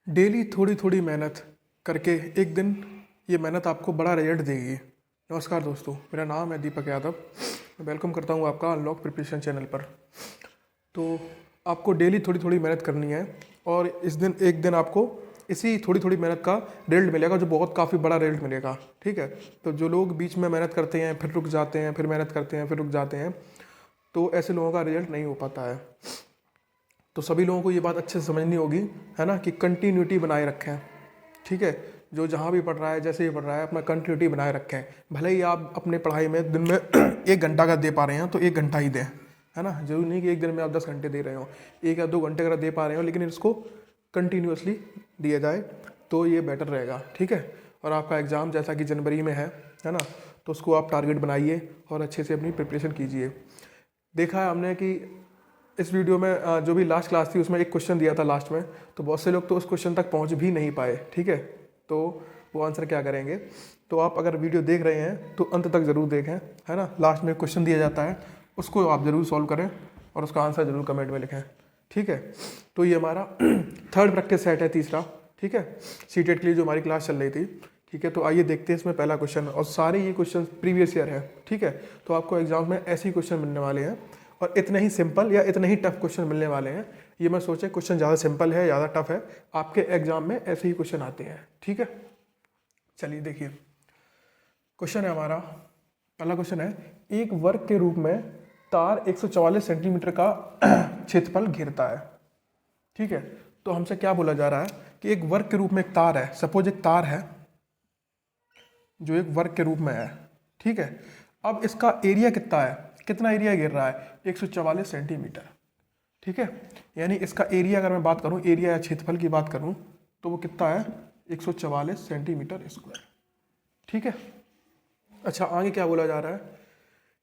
Daily थोड़ी थोड़ी मेहनत करके एक दिन ये मेहनत आपको बड़ा रिजल्ट देगी। नमस्कार दोस्तों, मेरा नाम है दीपक यादव। मैं वेलकम करता हूँ आपका अनलॉक प्रिपरेशन चैनल पर। तो आपको डेली थोड़ी थोड़ी मेहनत करनी है और इस दिन एक दिन आपको इसी थोड़ी थोड़ी मेहनत का रिजल्ट मिलेगा, जो बहुत काफ़ी बड़ा रिजल्ट मिलेगा। ठीक है। तो जो लोग बीच में मेहनत करते हैं फिर रुक जाते हैं, फिर मेहनत करते हैं फिर रुक जाते हैं, तो ऐसे लोगों का रिजल्ट नहीं हो पाता है। तो सभी लोगों को ये बात अच्छे से समझनी होगी, है ना, कि कंटिन्यूटी बनाए रखें। ठीक है। जो जहाँ भी पढ़ रहा है, जैसे भी पढ़ रहा है, अपना कंटिन्यूटी बनाए रखें। भले ही आप अपने पढ़ाई में दिन में 1 घंटा का दे पा रहे हैं तो 1 घंटा ही दें, है ना। जरूरी नहीं कि एक दिन में आप 10 घंटे दे रहे हो, 1 या 2 घंटे अगर दे पा रहे हो, लेकिन इसको कंटिन्यूसली दिया जाए तो ये बेटर रहेगा। ठीक है। और आपका एग्ज़ाम जैसा कि जनवरी में है ना, तो उसको आप टारगेट बनाइए और अच्छे से अपनी प्रिपरेशन कीजिए। देखा है हमने कि इस वीडियो में जो भी लास्ट क्लास थी उसमें एक क्वेश्चन दिया था लास्ट में, तो बहुत से लोग तो उस क्वेश्चन तक पहुंच भी नहीं पाए। ठीक है। तो वो आंसर क्या करेंगे? तो आप अगर वीडियो देख रहे हैं तो अंत तक ज़रूर देखें, है ना। लास्ट में क्वेश्चन दिया जाता है, उसको आप ज़रूर सॉल्व करें और उसका आंसर ज़रूर कमेंट में लिखें। ठीक है। तो ये हमारा थर्ड प्रैक्टिस सेट है, तीसरा। ठीक है। सीटेट के लिए जो हमारी क्लास चल रही थी। ठीक है। तो आइए देखते हैं इसमें पहला क्वेश्चन, और सारे ये क्वेश्चन प्रीवियस ईयर है। ठीक है। तो आपको एग्जाम में ऐसे ही क्वेश्चन मिलने वाले हैं और इतने ही सिंपल या इतने ही टफ क्वेश्चन मिलने वाले हैं। ये मैं सोचे क्वेश्चन ज़्यादा सिंपल है, ज़्यादा टफ है, आपके एग्जाम में ऐसे ही क्वेश्चन आते हैं। ठीक है। चलिए देखिए, क्वेश्चन है हमारा, पहला क्वेश्चन है, एक वर्ग के रूप में तार 144 सेंटीमीटर का क्षेत्रफल घेरता है। ठीक है। तो हमसे क्या बोला जा रहा है कि एक वर्ग के रूप में एक तार है। सपोज एक तार है जो एक वर्ग के रूप में है। ठीक है। अब इसका एरिया कितना है, कितना एरिया घेर रहा है? 144 सेंटीमीटर। ठीक है। यानी इसका एरिया, अगर मैं बात करूं एरिया या क्षेत्रफल की बात करूं, तो वो कितना है? 144 सेंटीमीटर स्क्वायर। ठीक है। अच्छा, आगे क्या बोला जा रहा है?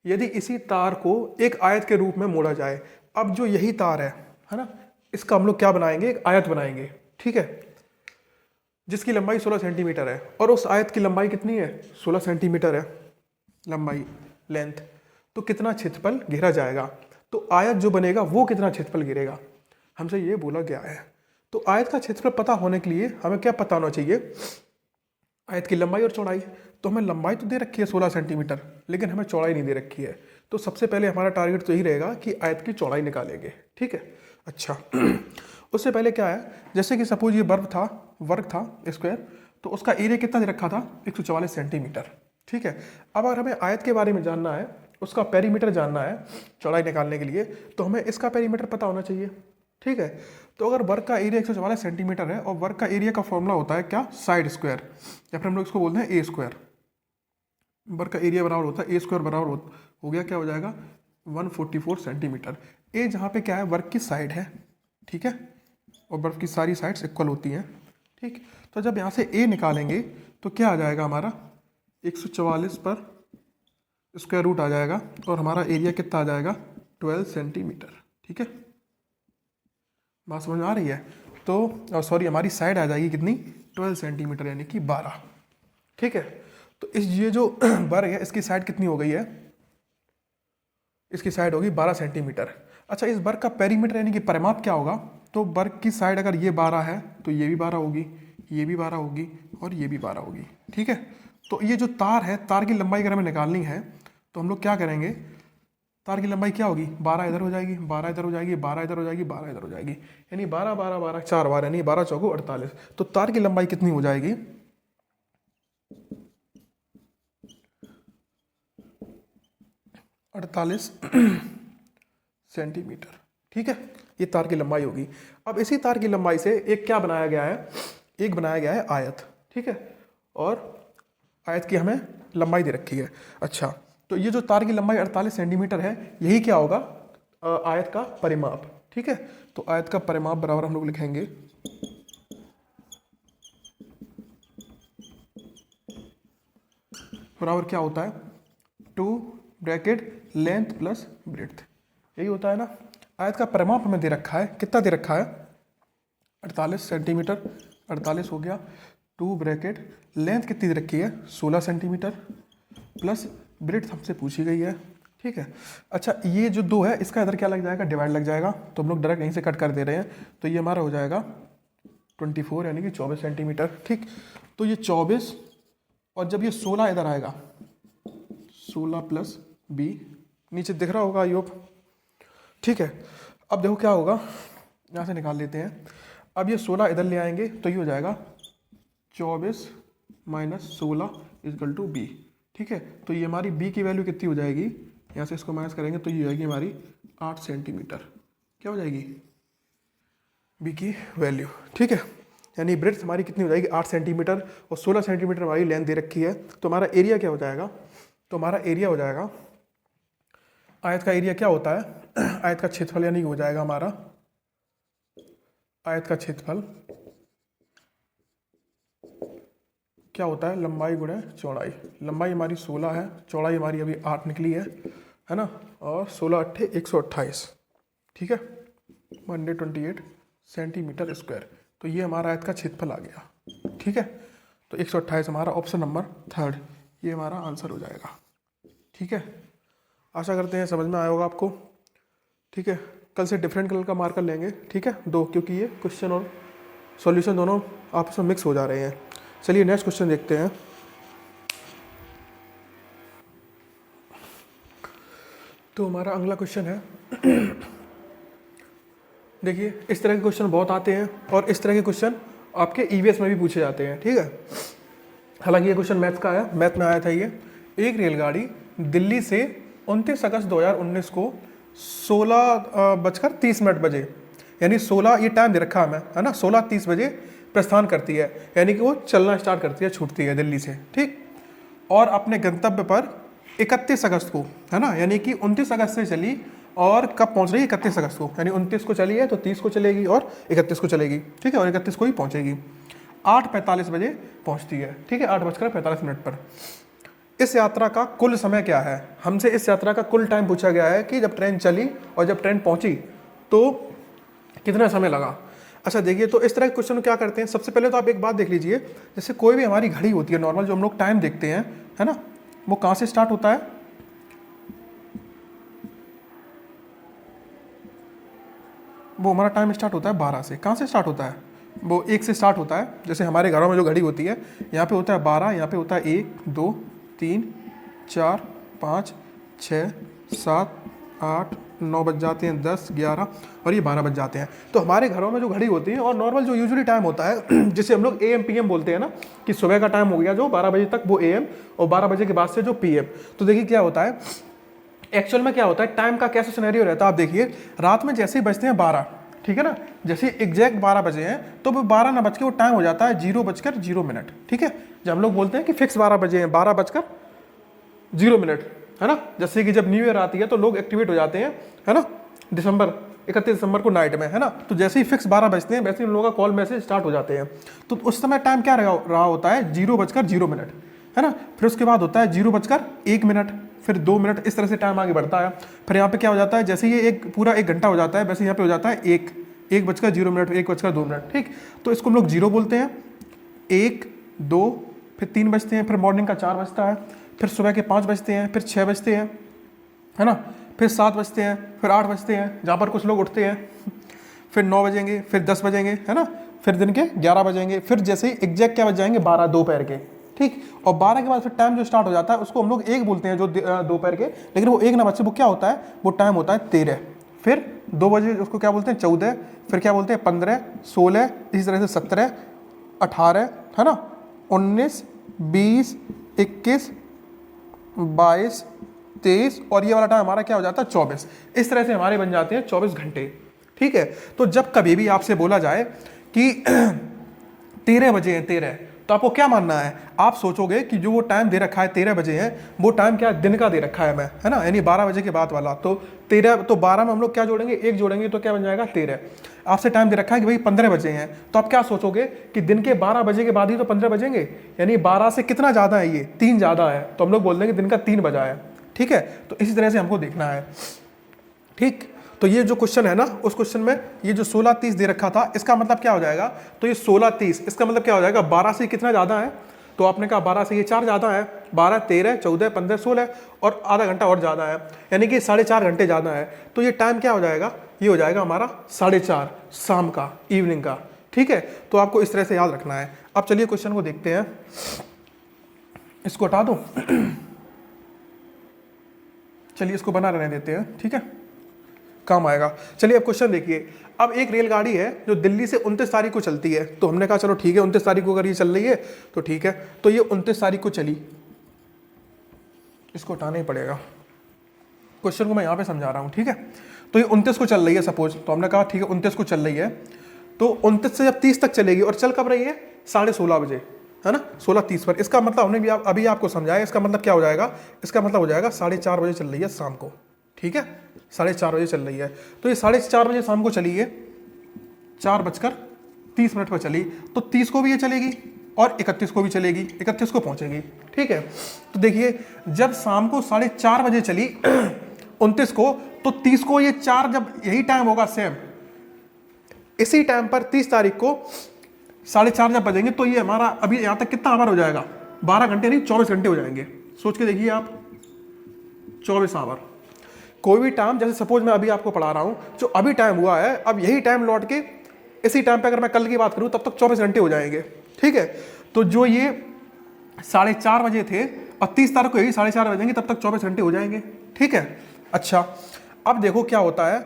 यदि इसी तार को एक आयत के रूप में मोड़ा जाए। अब जो यही तार है ना, इसका हम लोग क्या बनाएंगे? एक आयत बनाएंगे। ठीक है। जिसकी लंबाई 16 सेंटीमीटर है और उस आयत की लंबाई कितनी है? 16 सेंटीमीटर है लंबाई, लेंथ। तो कितना क्षेत्रफल घेरा जाएगा? तो आयत जो बनेगा वो कितना क्षेत्रफल घेरेगा, हमसे ये बोला गया है। तो आयत का क्षेत्रफल पता होने के लिए हमें क्या पता होना चाहिए? आयत की लंबाई और चौड़ाई। तो हमें लंबाई तो दे रखी है 16 सेंटीमीटर, लेकिन हमें चौड़ाई नहीं दे रखी है। तो सबसे पहले हमारा टारगेट तो यही रहेगा कि आयत की चौड़ाई निकालेंगे। ठीक है। अच्छा उससे पहले क्या है, जैसे कि सपोज ये वर्ग था स्क्वायर, तो उसका एरिया कितना दे रखा था? 144 सेंटीमीटर। ठीक है। अब अगर हमें आयत के बारे में जानना है, उसका पेरीमीटर जानना है चौड़ाई निकालने के लिए, तो हमें इसका पेरीमीटर पता होना चाहिए। ठीक है। तो अगर वर्ग का एरिया 144 सेंटीमीटर है और वर्ग का एरिया का फॉर्मूला होता है क्या? साइड स्क्वायर, या फिर हम लोग इसको बोलते हैं ए स्क्वायर। वर्ग का एरिया बराबर होता है ए स्क्वायर, बराबर हो गया, क्या हो जाएगा? 144 सेंटीमीटर। ए जहाँ पे क्या है? वर्ग की साइड है। ठीक है। और वर्ग की सारी साइड्स इक्वल होती हैं। ठीक। तो जब यहाँ से ए निकालेंगे तो क्या आ जाएगा हमारा? 144 पर स्क्वायर रूट आ जाएगा और हमारा एरिया कितना आ जाएगा? 12 सेंटीमीटर। ठीक है। बात समझ में आ रही है? तो सॉरी, हमारी साइड आ जाएगी कितनी? 12 सेंटीमीटर, यानी कि 12। ठीक है। तो ये जो वर्ग है इसकी साइड कितनी हो गई है? इसकी साइड होगी 12 सेंटीमीटर। अच्छा, इस वर्ग का पेरीमीटर यानी कि परिमाप क्या होगा? तो वर्ग की साइड अगर ये 12 है तो ये भी 12 होगी, ये भी 12 होगी और ये भी 12 होगी। ठीक है। तो ये जो तार है, तार की लंबाई अगर हमें निकालनी है तो हम लोग क्या करेंगे? तार की लंबाई क्या होगी? 12 इधर हो जाएगी, 12 इधर हो जाएगी, 12 इधर हो जाएगी, 12 इधर हो जाएगी, यानी 12 12 12 4 बार, यानी 12 चौको 48। तो तार की लंबाई कितनी हो जाएगी? 48 सेंटीमीटर। ठीक है। ये तार की लंबाई होगी। अब इसी तार की लंबाई से एक क्या बनाया गया है? एक बनाया गया है आयत। ठीक है। और आयत की हमें लंबाई दे रखी है। अच्छा, तो ये जो तार की लंबाई 48 सेंटीमीटर है, यही क्या होगा? आयत का परिमाप। ठीक है। तो आयत का परिमाप बराबर हम लोग लिखेंगे बराबर क्या होता है? 2 ब्रैकेट लेंथ प्लस ब्रेड्थ, यही होता है ना। आयत का परिमाप हमें दे रखा है, कितना दे रखा है? 48 सेंटीमीटर, 48 हो गया। 2 ब्रैकेट लेंथ कितनी दे रखी है? 16 सेंटीमीटर, प्लस ब्रेड्थ हमसे पूछी गई है। ठीक है। अच्छा, ये जो 2 है इसका इधर क्या लग जाएगा? डिवाइड लग जाएगा, तो हम लोग डायरेक्ट यहीं से कट कर दे रहे हैं। तो ये हमारा हो जाएगा 24 यानी कि 24 सेंटीमीटर। ठीक, तो ये 24 और जब ये 16 इधर आएगा, 16 प्लस बी, नीचे दिख रहा होगा आई होप। ठीक है, अब देखो क्या होगा, यहाँ से निकाल लेते हैं। अब ये 16 इधर ले आएंगे तो ये हो जाएगा 24 माइनस 16 इजकल टू बी। ठीक है, तो ये हमारी बी की वैल्यू कितनी हो जाएगी, यहाँ से इसको माइनस करेंगे तो ये हो जाएगी हमारी 8 सेंटीमीटर। क्या हो जाएगी बी की वैल्यू। ठीक है, यानी ब्रेड्थ हमारी कितनी हो जाएगी 8 सेंटीमीटर और 16 सेंटीमीटर हमारी लेंथ दे रखी है। तो हमारा एरिया क्या हो जाएगा, तो हमारा एरिया हो जाएगा, आयत का एरिया क्या होता है, आयत का क्षेत्रफल यानी हो जाएगा हमारा आयत का क्षेत्रफल क्या होता है, लंबाई गुणे चौड़ाई। लंबाई हमारी 16 है, चौड़ाई हमारी अभी 8 निकली है ना, और 16 अट्ठे 128। ठीक है, 128 सेंटीमीटर स्क्वायर। तो ये हमारा आयत का क्षेत्रफल आ गया। ठीक है, तो 128 हमारा ऑप्शन नंबर 3 ये हमारा आंसर हो जाएगा। ठीक है, आशा करते हैं समझ में आया होगा आपको। ठीक है, कल से डिफरेंट कलर का मार्कर लेंगे। ठीक है, 2, क्योंकि ये क्वेश्चन और सॉल्यूशन दोनों आपस में मिक्स हो जा रहे हैं। चलिए नेक्स्ट क्वेश्चन देखते हैं। तो हमारा अगला क्वेश्चन है, देखिए इस तरह के क्वेश्चन बहुत आते हैं और इस तरह के क्वेश्चन आपके ईवीएस में भी पूछे जाते हैं। ठीक है, हालांकि ये क्वेश्चन मैथ का आया, मैथ में आया था ये। एक रेलगाड़ी दिल्ली से 29 अगस्त 2019 को 16:30 बजे, यानी 16 ये टाइम दे रखा है हमें, है ना, 16:30 बजे प्रस्थान करती है, यानी कि वो चलना स्टार्ट करती है, छूटती है दिल्ली से। ठीक, और अपने गंतव्य पर 31 अगस्त को, है ना, यानी कि 29 अगस्त से चली और कब पहुंच रही है 31 अगस्त को, यानी 29 को चली है तो 30 को चलेगी और 31 को चलेगी। ठीक है, और 31 को ही पहुंचेगी। 8:45 बजे पहुंचती है। ठीक है, 8:45 पर। इस यात्रा का कुल समय क्या है, हमसे इस यात्रा का कुल टाइम पूछा गया है कि जब ट्रेन चली और जब ट्रेन पहुंची तो कितना समय लगा। अच्छा देखिए, तो इस तरह के क्वेश्चन क्या करते हैं, सबसे पहले तो आप एक बात देख लीजिए, जैसे कोई भी हमारी घड़ी होती है नॉर्मल, जो हम लोग टाइम देखते हैं, है ना, वो कहाँ से स्टार्ट होता है, वो हमारा टाइम स्टार्ट होता है 12 से। कहाँ से स्टार्ट होता है, वो 1 से स्टार्ट होता है। जैसे हमारे घरों में जो घड़ी होती है, यहाँ पे होता है 12, यहाँ पे होता है 1 2 3 4 5 6 7 8 9 बज जाते हैं, 10 11 और ये 12 बज जाते हैं। तो हमारे घरों में जो घड़ी होती है और नॉर्मल जो यूजुअली टाइम होता है जिसे हम लोग AM PM बोलते हैं ना, कि सुबह का टाइम हो गया जो 12 बजे तक वो AM और 12 बजे के बाद से जो PM। तो देखिए क्या होता है, एक्चुअल में क्या होता है, टाइम का कैसा सिनेरियो रहता है। आप देखिए रात में जैसे ही बजते हैं 12, ठीक है ना, जैसे एग्जैक्ट 12 बजे हैं तो वो 12 ना बज के वो टाइम हो जाता है 0:0 ठीक है, जब हम लोग बोलते हैं कि फिक्स 12 बजे हैं, 12:0, है ना। जैसे कि जब न्यू ईयर आती है तो लोग एक्टिवेट हो जाते हैं, है ना, 31 दिसंबर को नाइट में, है ना, तो जैसे ही फिक्स 12 बजते हैं वैसे ही उन लोगों का कॉल मैसेज स्टार्ट हो जाते हैं। तो उस समय टाइम क्या रहा होता है, 0:0, है ना। फिर उसके बाद होता है 0:1, फिर 2 मिनट, इस तरह से टाइम आगे बढ़ता है। फिर यहाँ पे क्या हो जाता है, जैसे ये एक पूरा 1 घंटा हो जाता है वैसे यहाँ पे हो जाता है 1:0, 1:02, ठीक। तो इसको हम लोग 0 बोलते हैं, 1 2, फिर 3 बजते हैं, फिर मॉर्निंग का 4 बजता है, फिर सुबह के 5 बजते हैं, फिर 6 बजते हैं, है ना, फिर 7 बजते हैं, फिर 8 बजते हैं जहाँ पर कुछ लोग उठते हैं, फिर 9 बजेंगे, फिर 10 बजेंगे, है ना, फिर दिन के 11 बजेंगे, फिर जैसे ही एग्जैक्ट क्या बज जाएंगे 12 दोपहर के, ठीक। और 12 के बाद फिर टाइम जो स्टार्ट हो जाता है उसको हम लोग 1 बोलते हैं, जो दोपहर के, लेकिन वो 1 ना बज से वो क्या होता है, वो टाइम होता है 13। फिर 2 बजे उसको क्या बोलते हैं 14, फिर क्या बोलते हैं 15, 16, इसी तरह से 17, 18, है ना, 19, 20, 21, 22, 23 और ये वाला टाइम हमारा क्या हो जाता है 24। इस तरह से हमारे बन जाते हैं 24 घंटे, ठीक है। तो जब कभी भी आपसे बोला जाए कि 13 बजे हैं 13, तो आपको क्या मानना है, आप सोचोगे कि जो वो टाइम दे रखा है 13 बजे है, वो टाइम क्या दिन का दे रखा है मैं, है ना, यानी 12 बजे के बाद वाला। तो 13, तो 12 में हम लोग क्या जोड़ेंगे, 1 जोड़ेंगे तो क्या बन जाएगा 13। आपसे टाइम दे रखा है कि भाई 15 बजे हैं, तो आप क्या सोचोगे कि दिन के 12 बजे के बाद ही तो 15 बजेंगे, यानी 12 से कितना ज़्यादा है, ये 3 ज़्यादा है, तो हम लोग बोल देंगे दिन का 3 बजा है, ठीक है। तो इसी तरह से हमको देखना है, ठीक। तो ये जो क्वेश्चन है ना, उस क्वेश्चन में ये जो 16:30 दे रखा था, इसका मतलब क्या हो जाएगा, तो ये 16:30 इसका मतलब क्या हो जाएगा, 12 से कितना ज़्यादा है, तो आपने कहा 12 से ये 4 ज़्यादा है, 12, 13, 14, 15, 16 और आधा घंटा और ज़्यादा है, यानी कि 4.5 घंटे ज़्यादा है। तो ये टाइम क्या हो जाएगा, ये हो जाएगा हमारा 4:30 शाम का, इवनिंग का, ठीक है, तो आपको इस तरह से याद रखना है। अब चलिए क्वेश्चन को देखते हैं, इसको हटा दो, चलिए इसको बना रहने देते हैं, ठीक है, काम आएगा। चलिए अब क्वेश्चन देखिए। अब एक रेलगाड़ी है जो दिल्ली से 29 तारीख को चलती है, तो हमने कहा चलो ठीक है 29 तारीख को अगर ये चल रही है तो ठीक है, तो ये 29 तारीख को चली, इसको हटाना ही पड़ेगा, क्वेश्चन को मैं यहाँ पे समझा रहा हूँ, ठीक है। तो ये 29 को चल रही है सपोज, तो हमने कहा ठीक है 29 को चल रही है, तो 29 से जब 30 तक चलेगी और चल कब रही है 16:30 बजे, है ना, 16:30 पर। इसका मतलब हमने भी अभी आपको समझाया, इसका मतलब क्या हो जाएगा, इसका मतलब हो जाएगा 4:30 बजे चल रही है शाम को, ठीक है, 4:30 बजे चल रही है। तो ये 4:30 बजे शाम को चली है, 4:30 पर चली, तो 30 को भी ये चलेगी और 31 को भी चलेगी, 31 को पहुंचेगी, ठीक है। तो देखिए जब शाम को 4:30 बजे चली 29 को, तो 30 को ये 4, जब यही टाइम होगा सेम, इसी टाइम पर 30 तारीख को 4:30 जब बजेंगे, तो ये हमारा अभी यहाँ तक कितना आवर हो जाएगा, 12 घंटे नहीं 24 घंटे हो जाएंगे। सोच के देखिए आप, 24 आवर। कोई भी टाइम, जैसे सपोज मैं अभी आपको पढ़ा रहा हूँ, जो अभी टाइम हुआ है, अब यही टाइम लौट के इसी टाइम पे अगर मैं कल की बात करूँ तब तक 24 घंटे हो जाएंगे, ठीक है। तो जो ये 4:30 बजे थे और 30 तारीख को यही 4:30 बजेंगे, तब तक 24 घंटे हो जाएंगे, ठीक है। अच्छा अब देखो क्या होता है,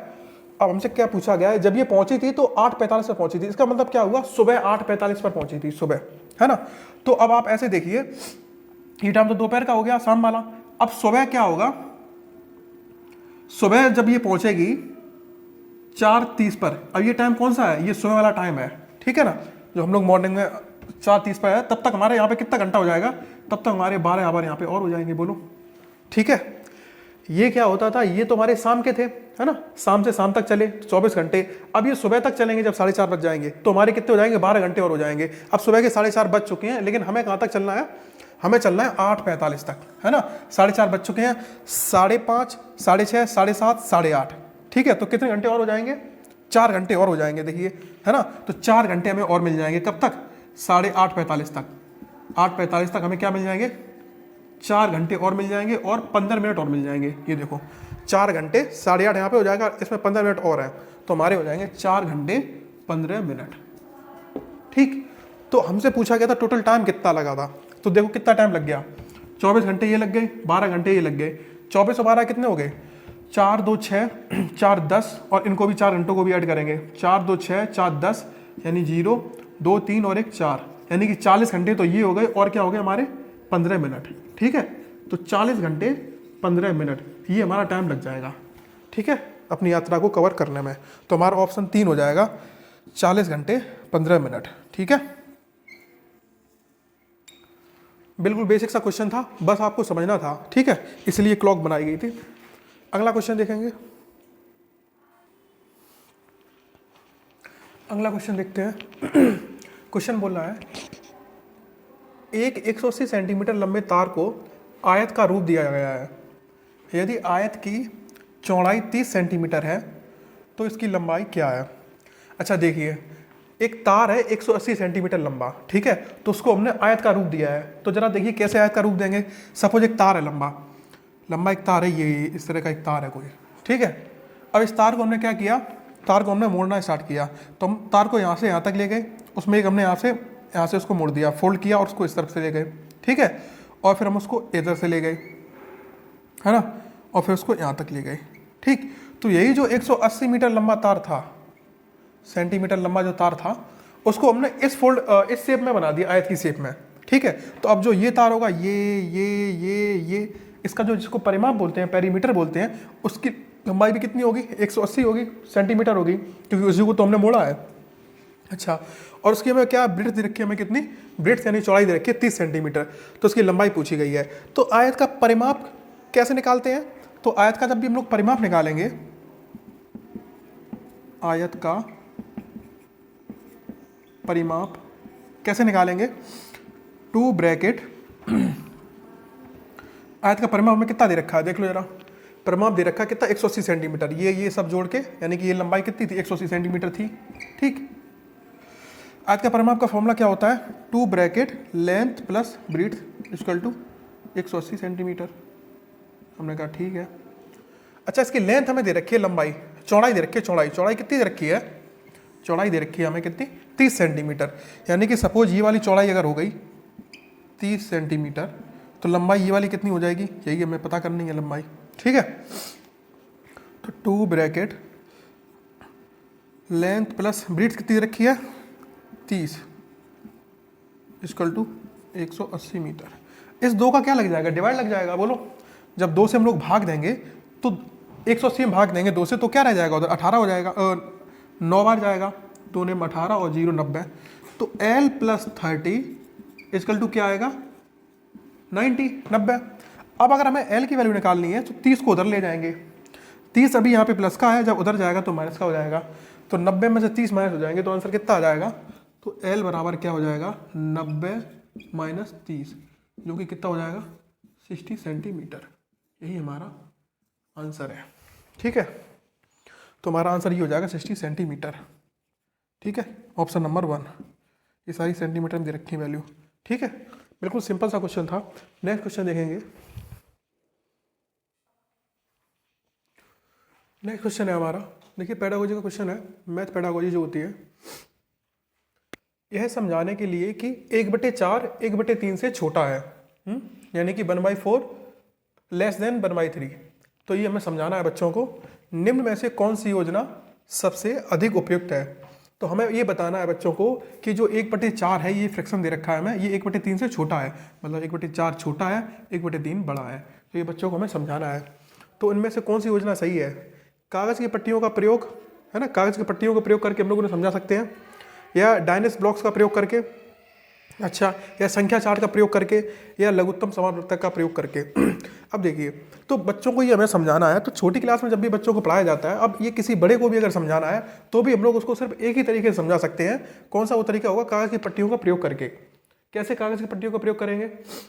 अब हमसे क्या पूछा गया है, जब ये पहुंची थी तो 8:45 पर पहुंची थी, इसका मतलब क्या हुआ, सुबह 8:45 पर पहुंची थी सुबह, है ना। तो अब आप ऐसे देखिए, ये टाइम तो दोपहर का हो गया, शाम वाला। अब सुबह क्या होगा, सुबह जब ये पहुंचेगी 4:30 पर, अब ये टाइम कौन सा है, ये सुबह वाला टाइम है, ठीक है ना, जो हम लोग मॉर्निंग में 4:30 पर है, तब तक हमारे यहाँ पे कितना घंटा हो जाएगा, तब तक हमारे 12 आवर यहाँ पे और हो जाएंगे, बोलो, ठीक है। ये क्या होता था, ये तो हमारे शाम के थे, है ना, शाम से शाम तक चले 24 घंटे। अब ये सुबह तक चलेंगे, जब 4:30 बज जाएंगे तो हमारे कितने हो जाएंगे, 12 घंटे और हो जाएंगे। अब सुबह के 4:30 बज चुके हैं, लेकिन हमें कहाँ तक चलना है, हमें चलना है 8:45 तक, है ना। 4:30 बज चुके हैं, 5:30, 6:30, 7:30, 8:30, ठीक है। तो कितने घंटे और हो जाएंगे, 4 घंटे और हो जाएंगे, देखिए, है ना। तो 4 घंटे हमें और मिल जाएंगे, कब तक, 8:45 तक। 8:45 तक हमें क्या मिल जाएंगे, 4 घंटे और मिल जाएंगे और 15 मिनट और मिल जाएंगे। ये देखो 4 घंटे, 8:30 यहाँ पे हो जाएगा, इसमें 15 मिनट और है, तो हमारे हो जाएंगे 4 घंटे 15 मिनट, ठीक। तो हमसे पूछा गया था टोटल टाइम कितना लगा था, तो देखो कितना टाइम लग गया, 24 घंटे ये लग गए, 12 घंटे ये लग गए, 24 और 12 कितने हो गए, 4 2 6 4 10, और इनको भी 4 घंटों को भी ऐड करेंगे, 4 2 6 4 10, यानी 0 2 3 और 1 4, यानी कि 40 घंटे तो ये हो गए, और क्या हो गए हमारे 15 मिनट, ठीक है। तो 40 घंटे 15 मिनट ये हमारा टाइम लग जाएगा, ठीक है, अपनी यात्रा को कवर करने में। तो हमारा ऑप्शन 3 हो जाएगा, 40 घंटे 15 मिनट, ठीक है। बिल्कुल बेसिक सा क्वेश्चन था, बस आपको समझना था, ठीक है, इसलिए क्लॉक बनाई गई थी। अगला क्वेश्चन देखेंगे, अगला क्वेश्चन देखते हैं। क्वेश्चन बोल रहा है, एक 180 सेंटीमीटर लंबे तार को आयत का रूप दिया गया है, यदि आयत की चौड़ाई 30 सेंटीमीटर है तो इसकी लंबाई क्या है। अच्छा देखिए, एक तार है 180 सेंटीमीटर लंबा, ठीक है, तो उसको हमने आयत का रूप दिया है, तो जरा देखिए कैसे आयत का रूप देंगे। सपोज एक तार है लंबा लंबा एक तार है, ये इस तरह का एक तार है कोई, ठीक है। अब इस तार को हमने क्या किया, तार को हमने मोड़ना स्टार्ट किया, तो हम तार को यहाँ से यहाँ तक ले गए, उसमें एक हमने यहाँ से उसको मोड़ दिया, फोल्ड किया और उसको इस तरफ से ले गए, ठीक है, और फिर हम उसको इधर से ले गए, है ना, और फिर उसको यहाँ तक ले गए, ठीक। तो यही जो 180 मीटर लंबा तार था, सेंटीमीटर लंबा जो तार था, उसको हमने इस शेप में बना दिया, आयत की शेप में, ठीक है। तो अब जो ये तार होगा, ये इसका जो जिसको परिमाप बोलते हैं, पेरीमीटर बोलते हैं, उसकी लंबाई भी कितनी होगी, 180 होगी, सेंटीमीटर होगी, क्योंकि उसी को तो हमने मोड़ा है। अच्छा, और उसकी हमें क्या ब्रेड्थ दे रखी है, हमें कितनी ब्रेड्थ यानी चौड़ाई दे रखी है 30 सेंटीमीटर, तो उसकी लंबाई पूछी गई है। तो आयत का परिमाप कैसे निकालते हैं, तो आयत का जब भी हम लोग परिमाप निकालेंगे, आयत का परिमाप कैसे निकालेंगे, 2 ब्रैकेट, आयत का परिमाप हमें कितना दे रखा है, देख लो जरा, परिमाप दे रखा है कितना, 180 सेंटीमीटर, ये सब जोड़ के, यानी कि ये लंबाई कितनी थी, 180 सेंटीमीटर थी, ठीक। आयत का परिमाप का फॉर्मूला क्या होता है, 2 bracket length plus breadth equal to 180 centimetre. हमने कहा ठीक है। अच्छा, इसकी लेंथ हमें दे रखी है, लंबाई, चौड़ाई दे रखी है, चौड़ाई कितनी दे रखी है, चौड़ाई दे रखी है हमें कितनी, 30 सेंटीमीटर। यानी कि सपोज ये वाली चौड़ाई अगर हो गई 30 सेंटीमीटर, तो लंबाई ये वाली कितनी हो जाएगी, यही हमें पता करनी है लंबाई। ठीक है, तो 2 ब्रैकेट लेंथ प्लस ब्रीथ कितनी दे रखी है 30 इक्वल टू 180 मीटर। इस 2 का क्या लग जाएगा, डिवाइड लग जाएगा। बोलो, जब 2 से हम लोग भाग देंगे तो 180 में भाग देंगे 2 से, तो क्या रह जाएगा उधर, 18 हो जाएगा, 9 बार जाएगा, 2 ने 18 और 0 90। तो L प्लस 30 इक्वल टू क्या आएगा 90। अब अगर हमें L की वैल्यू निकालनी है तो 30 को उधर ले जाएंगे, 30 अभी यहाँ पे प्लस का है, जब उधर जाएगा तो माइनस का हो जाएगा, तो 90 में से 30 माइनस हो जाएंगे, तो आंसर कितना आ जाएगा, तो L बराबर क्या हो जाएगा 90 माइनस 30, जो कि कितना हो जाएगा 60 सेंटीमीटर। यही हमारा आंसर है। ठीक है, तो हमारा आंसर ये हो जाएगा 60 सेंटीमीटर। ठीक है, ऑप्शन नंबर 1। ये सारी सेंटीमीटर में दे रखी है वैल्यू। ठीक है, बिल्कुल सिंपल सा क्वेश्चन था। नेक्स्ट क्वेश्चन देखेंगे। नेक्स्ट क्वेश्चन है हमारा, देखिए पेडागोजी का क्वेश्चन है। मैथ पेडागोजी जो होती है, यह समझाने के लिए कि 1/4 1/3 से छोटा है, यानी कि 1/4 लेस देन 1/3। तो ये हमें समझाना है बच्चों को, निम्न में से कौन सी योजना सबसे अधिक उपयुक्त है। तो हमें ये बताना है बच्चों को कि जो 1/4 है, ये फ्रैक्शन दे रखा है हमें, ये 1/3 से छोटा है, मतलब 1/4 छोटा है, 1/3 बड़ा है। तो ये बच्चों को हमें समझाना है। तो इनमें से कौन सी योजना सही है। कागज़ की पट्टियों का प्रयोग है ना, कागज़ की पट्टियों का प्रयोग करके हम लोग उन्हें समझा सकते हैं, या डायनेस ब्लॉक्स का प्रयोग करके, अच्छा, या संख्या चार्ट का प्रयोग करके, या लघुत्तम समावर्तक का प्रयोग करके। अब देखिए, तो बच्चों को ये हमें समझाना है, तो छोटी क्लास में जब भी बच्चों को पढ़ाया जाता है, अब ये किसी बड़े को भी अगर समझाना है तो भी हम लोग उसको सिर्फ एक ही तरीके से समझा सकते हैं। कौन सा वो तरीका होगा, कागज़ की पट्टियों का प्रयोग करके। कैसे कागज़ की पट्टियों का प्रयोग करेंगे,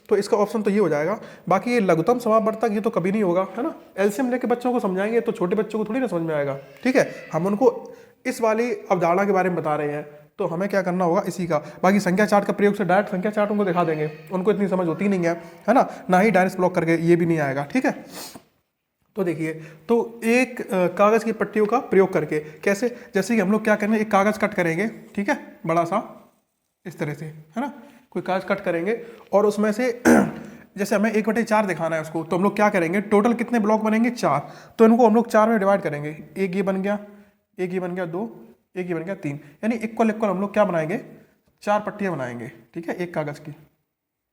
तो इसका ऑप्शन तो ये हो जाएगा। बाकी ये लघुत्तम समावर्तक ये तो कभी नहीं होगा, है ना। एलसीएम लेके बच्चों को समझाएंगे तो छोटे बच्चों को थोड़ी ना समझ में आएगा। ठीक है, हम उनको इस वाली अवधारणा के बारे में बता रहे हैं, तो हमें क्या करना होगा इसी का। बाकी संख्या चार्ट का प्रयोग से डायरेक्ट संख्या चार्ट उनको दिखा देंगे, उनको इतनी समझ होती नहीं है ना, ना ही डायरेक्ट ब्लॉक करके, ये भी नहीं आएगा। ठीक है, तो देखिए, तो एक कागज़ की पट्टियों का प्रयोग करके कैसे, जैसे कि हम लोग क्या करेंगे, एक कागज़ कट करेंगे, ठीक है, बड़ा सा इस तरह से, है ना, कोई कागज़ कट करेंगे और उसमें से जैसे हमें 1/4 दिखाना है उसको, तो हम लोग क्या करेंगे, टोटल कितने ब्लॉक बनेंगे 4, तो इनको हम लोग 4 में डिवाइड करेंगे। एक ये बन गया, एक ये बन गया 2, एक ये बन गया 3, यानी इक्वल इक्वल हम लोग क्या बनाएंगे, 4 पट्टियाँ बनाएंगे। ठीक है, एक कागज़ की।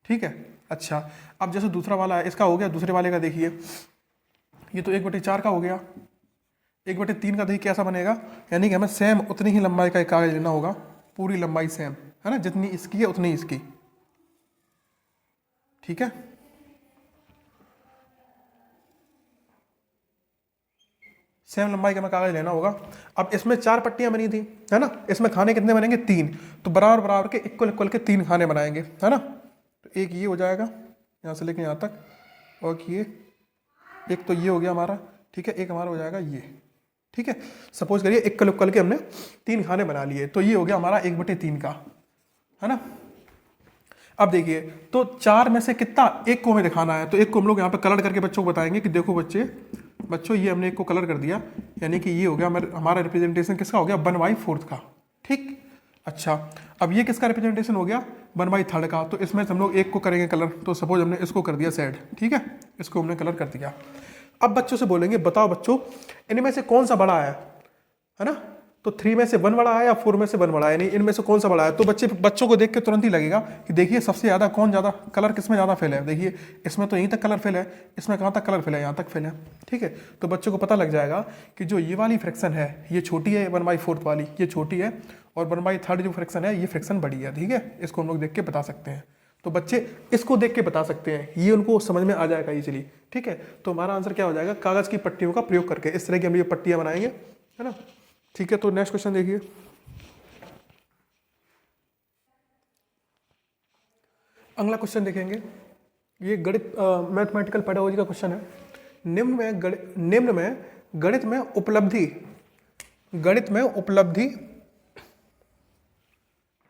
ठीक है, अच्छा, अब जैसे दूसरा वाला है, इसका हो गया, दूसरे वाले का देखिए, ये तो 1/4 का हो गया, 1/3 का देखिए कैसा बनेगा, यानी कि हमें सेम उतनी ही लंबाई का एक कागज़ लेना होगा, पूरी लंबाई सेम, है ना, जितनी इसकी है उतनी इसकी। ठीक है, सेम लंबाई का हमें कागज लेना होगा। अब इसमें 4 पट्टियां बनी थी, है ना, इसमें खाने कितने बनेंगे 3, तो बराबर बराबर के इक्वल इक्वल के 3 खाने बनाएंगे, है ना। तो एक ये हो जाएगा यहाँ से लेके यहाँ तक, और ये एक तो ये हो गया हमारा। ठीक है, एक हमारा हो जाएगा ये। ठीक है, सपोज करिए इक्वल इक्वल के हमने 3 खाने बना लिए, तो ये हो गया हमारा 1/3 का, है ना। अब देखिए, तो 4 में से कितना, एक को हमें दिखाना है, तो एक को हम लोग यहाँ पे कलर करके बच्चों को बताएंगे कि देखो बच्चों ये हमने एक को कलर कर दिया, यानी कि ये हो गया हमारा रिप्रेजेंटेशन किसका हो गया, 1/4 का। ठीक, अच्छा, अब ये किसका रिप्रेजेंटेशन हो गया, 1/3 का। तो इसमें हम लोग एक को करेंगे कलर, तो सपोज हमने इसको कर दिया सेड। ठीक है, इसको हमने कलर कर दिया। अब बच्चों से बोलेंगे, बताओ बच्चों इनमें से कौन सा बड़ा है ना, तो 3 में से 1 बड़ा है या 4 में से 1 बड़ा है, यानी इनमें से कौन सा बड़ा है। तो बच्चों को देख के तुरंत ही लगेगा कि देखिए सबसे ज़्यादा कौन ज़्यादा कलर किसमें ज़्यादा फेल है। देखिए इसमें तो यहीं तक कलर फेल है, इसमें कहाँ तक कलर फेल है, यहाँ तक फेल है। ठीक है, तो बच्चों को पता लग जाएगा कि जो ये वाली फ्रैक्शन है ये छोटी है, 1/4 वाली ये छोटी है, और 1/3 जो फ्रैक्शन है ये फ्रैक्शन बड़ी है। ठीक है, इसको हम लोग देख के बता सकते हैं, तो बच्चे इसको देख के बता सकते हैं, ये उनको समझ में आ जाएगा इजीली। ठीक है, तो हमारा आंसर क्या हो जाएगा, कागज़ की पट्टियों का प्रयोग करके इस तरह की हम ये पट्टियाँ बनाएंगे, है ना। ठीक है, तो नेक्स्ट क्वेश्चन देखिए, अगला क्वेश्चन देखेंगे, ये गणित मैथमेटिकल पेडागोजी का क्वेश्चन है। निम्न में गणित में उपलब्धि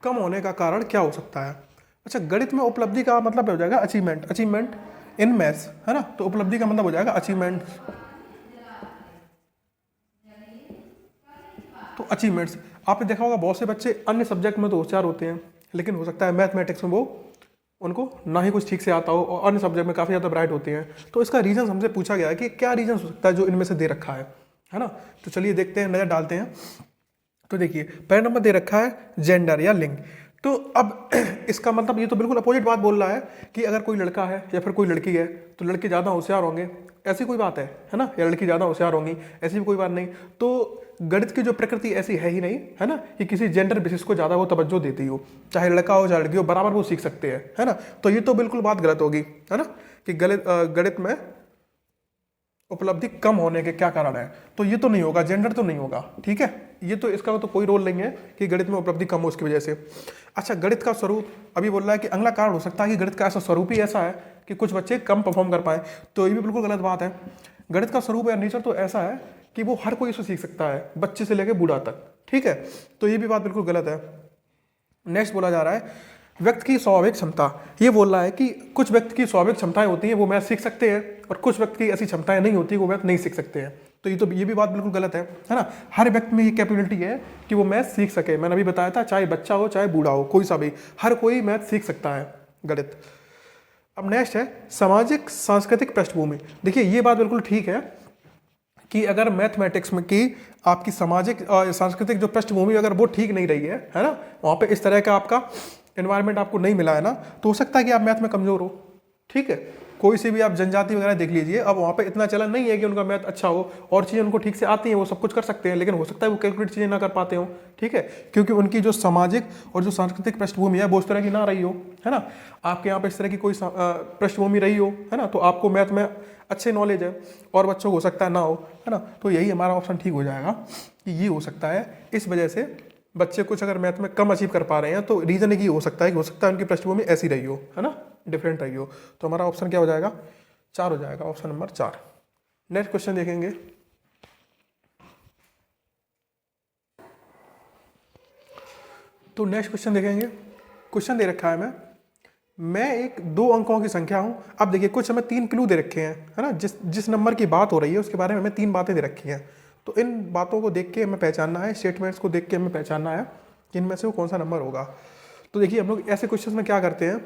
कम होने का कारण क्या हो सकता है। अच्छा, गणित में उपलब्धि का मतलब हो जाएगा अचीवमेंट इन मैथ्स, है ना, तो उपलब्धि का मतलब हो जाएगा अचीवमेंट। तो अचीवमेंट्स, आपने देखा होगा बहुत से बच्चे अन्य सब्जेक्ट में तो होशियार होते हैं, लेकिन हो सकता है मैथमेटिक्स में वो उनको ना ही कुछ ठीक से आता हो और अन्य सब्जेक्ट में काफ़ी ज़्यादा ब्राइट होते हैं। तो इसका रीज़न हमसे पूछा गया है कि क्या रीज़न हो सकता है जो इनमें से दे रखा है ना। तो चलिए देखते हैं, नज़र डालते हैं। तो देखिए पहला नंबर दे रखा है जेंडर या लिंग। तो अब इसका मतलब ये तो बिल्कुल अपोजिट बात बोल रहा है कि अगर कोई लड़का है या फिर कोई लड़की है तो लड़के ज़्यादा होशियार होंगे, ऐसी कोई बात है ना, या लड़की ज़्यादा होशियार होंगी, ऐसी भी कोई बात नहीं। तो गणित की जो प्रकृति ऐसी है ही नहीं, है ना, कि किसी जेंडर बेसिस को ज़्यादा वो तवज्जो देती हो, चाहे लड़का हो चाहे लड़की हो, बराबर वो सीख सकते हैं, है ना। तो ये तो बिल्कुल बात गलत होगी, है ना, कि गणित में उपलब्धि कम होने के क्या कारण है। तो ये तो नहीं होगा, जेंडर तो नहीं होगा, ठीक है। ये तो इसका तो कोई रोल नहीं है कि गणित में उपलब्धि कम हो उसकी वजह से। अच्छा, गणित का स्वरूप अभी बोल रहा है कि अगला कारण हो सकता है कि गणित का ऐसा स्वरूप ही ऐसा है कि कुछ बच्चे कम परफॉर्म कर पाए। तो ये भी बिल्कुल गलत बात है। गणित का स्वरूप या नेचर तो ऐसा है कि वो हर कोई इसे सीख सकता है, बच्चे से लेकर बूढ़ा तक, ठीक है। तो ये भी बात बिल्कुल गलत है। नेक्स्ट बोला जा रहा है व्यक्ति की स्वाभाविक क्षमता। ये बोल रहा है कि कुछ व्यक्ति की स्वाभाविक क्षमताएं होती हैं वो मैथ सीख सकते हैं, और कुछ व्यक्ति की ऐसी क्षमताएं नहीं होती वो मैथ नहीं सीख सकते हैं। तो ये भी बात बिल्कुल गलत है ना। हर व्यक्ति में ये कैपेबिलिटी है कि वो मैथ सीख सके। मैंने अभी बताया था, चाहे बच्चा हो चाहे बूढ़ा हो, कोई सा भी, हर कोई मैथ सीख सकता है, गणित। अब नेक्स्ट है सामाजिक सांस्कृतिक पृष्ठभूमि। देखिए ये बात बिल्कुल ठीक है कि अगर मैथमेटिक्स में की आपकी सामाजिक सांस्कृतिक जो पृष्ठभूमि अगर वो ठीक नहीं रही है ना, वहाँ पे इस तरह का आपका एनवायरनमेंट आपको नहीं मिला है ना, तो हो सकता है कि आप मैथ में कमजोर हो, ठीक है। कोई सी भी आप जनजाति वगैरह देख लीजिए, अब वहाँ पे इतना चलन नहीं है कि उनका मैथ अच्छा हो, और चीज़ें उनको ठीक से आती हैं, वो सब कुछ कर सकते हैं, लेकिन हो सकता है वो कैलकुलेट चीज़ें ना कर पाते हो, ठीक है, क्योंकि उनकी जो सामाजिक और जो सांस्कृतिक पृष्ठभूमि है वो उस तरह की ना रही हो, है ना। आपके यहाँ पे इस तरह की कोई पृष्ठभूमि रही हो, है ना, तो आपको मैथ में अच्छे नॉलेज है, और बच्चों को हो सकता है ना हो, है ना। तो यही हमारा ऑप्शन ठीक हो जाएगा कि ये हो सकता है इस वजह से बच्चे कुछ अगर मैथ में कम अचीव कर पा रहे हैं, तो रीजन एक ही हो सकता है कि हो सकता है उनकी पृष्ठभूमि ऐसी रही हो, है ना, डिफरेंट रही हो। तो हमारा ऑप्शन क्या हो जाएगा, 4 हो जाएगा, ऑप्शन नंबर 4। नेक्स्ट क्वेश्चन देखेंगे। तो नेक्स्ट क्वेश्चन देखेंगे। क्वेश्चन दे रखा है मैं एक 2 अंकों की संख्या हूं। अब देखिए कुछ हमें 3 क्लू दे रखे हैं, है ना, जिस नंबर की बात हो रही है उसके बारे में हमें 3 बातें दे रखी हैं। तो इन बातों को देख के हमें पहचानना है, स्टेटमेंट्स को देख के हमें पहचानना है कि इनमें से वो कौन सा नंबर होगा। तो देखिए हम लोग ऐसे क्वेश्चन में क्या करते हैं,